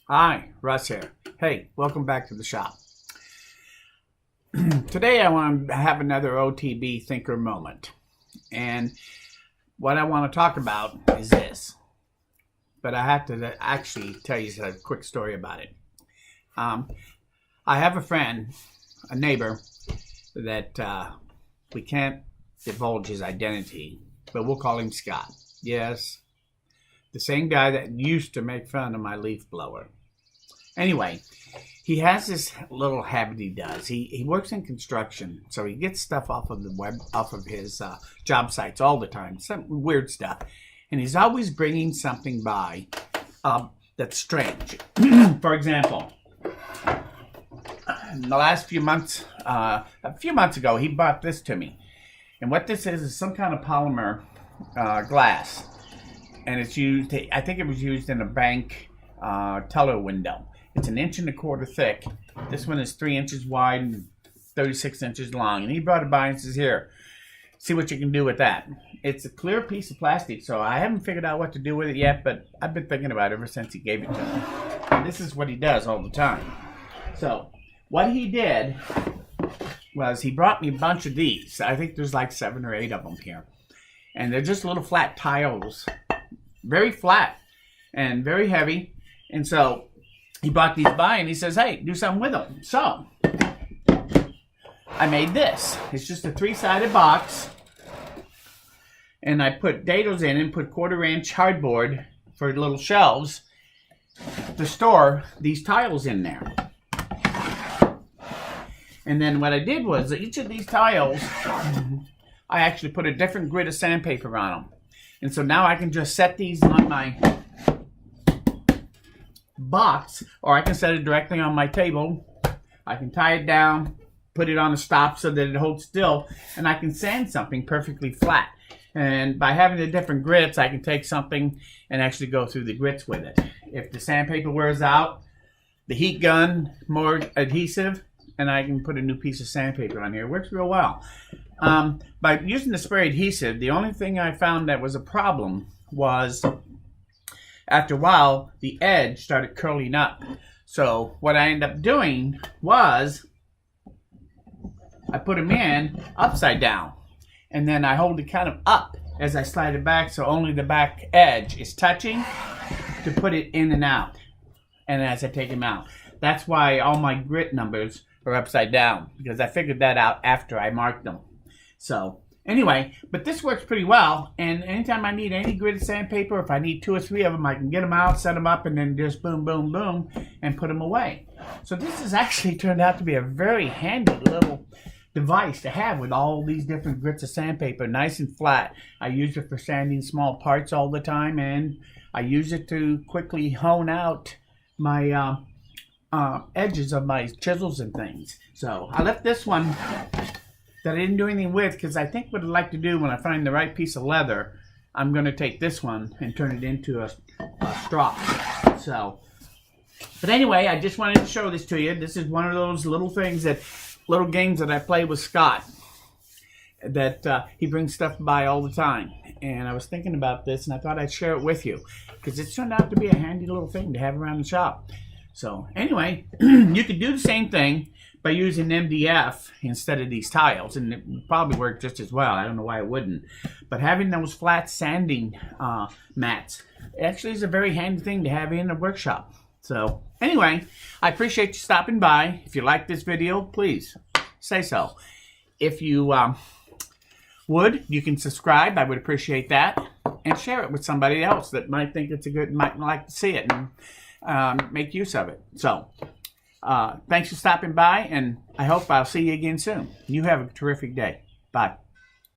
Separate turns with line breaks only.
Hi, Russ here. Hey, welcome back to the shop. Today I want to have another OTB Thinker moment. And what I want to talk about is this. But I have to actually tell you a quick story about it. I have a friend, a neighbor, that we can't divulge his identity, but we'll call him Scott. Yes, the same guy that used to make fun of my leaf blower. Anyway, he has this little habit he does. He works in construction, so he gets stuff off of the web, off of his job sites all the time, some weird stuff. And he's always bringing something by that's strange. For example, in the last few months, a few months ago, he bought this to me. And what this is some kind of polymer glass. And it's used, I think it was used in a bank teller window. It's 1.25 inches thick. This one is 3 inches wide and 36 inches long. And he brought it by and says, here, see what you can do with that. It's a clear piece of plastic, so I haven't figured out what to do with it yet, but I've been thinking about it ever since he gave it to me. And this is what he does all the time. So what he did was he brought me a bunch of these. I think there's like 7 or 8 of them here. And they're just little flat tiles. Very flat and very heavy. And so he brought these by and he says, hey, do something with them. So I made this. It's just a 3-sided box. And I put dados in and put 1/4 inch hardboard for little shelves to store these tiles in there. And then what I did was each of these tiles, I actually put a different grit of sandpaper on them. And so now I can just set these on my box, or I can set it directly on my table. I can tie it down, put it on a stop so that it holds still, and I can sand something perfectly flat. And by having the different grits, I can take something and actually go through the grits with it. If the sandpaper wears out, the heat gun, more adhesive, and I can put a new piece of sandpaper on here. It works real well. By using the spray adhesive, the only thing I found that was a problem was after a while, the edge started curling up. So what I ended up doing was I put them in upside down. And then I hold it kind of up as I slide it back so only the back edge is touching to put it in and out. And as I take them out. That's why all my grit numbers are upside down, because I figured that out after I marked them. So anyway, but this works pretty well. And anytime I need any grit of sandpaper, if I need 2 or 3 of them, I can get them out, set them up, and then just boom, boom, boom, and put them away. So this has actually turned out to be a very handy little device to have with all these different grits of sandpaper, nice and flat. I use it for sanding small parts all the time, and I use it to quickly hone out my edges of my chisels and things. So I left this one that I didn't do anything with, because I think what I'd like to do when I find the right piece of leather, I'm going to take this one and turn it into a straw. So, but anyway, I just wanted to show this to you. This is one of those little things little games that I play with Scott, that he brings stuff by all the time. And I was thinking about this, and I thought I'd share it with you, because it's turned out to be a handy little thing to have around the shop. So anyway, you could do the same thing by using MDF instead of these tiles, and it would probably work just as well. I don't know why it wouldn't. But having those flat sanding mats actually is a very handy thing to have in a workshop. So anyway, I appreciate you stopping by. If you like this video, please say so. If you you can subscribe. I would appreciate that. And share it with somebody else that might think it's might like to see it and make use of it. So thanks for stopping by, and I hope I'll see you again soon. You have a terrific day. Bye.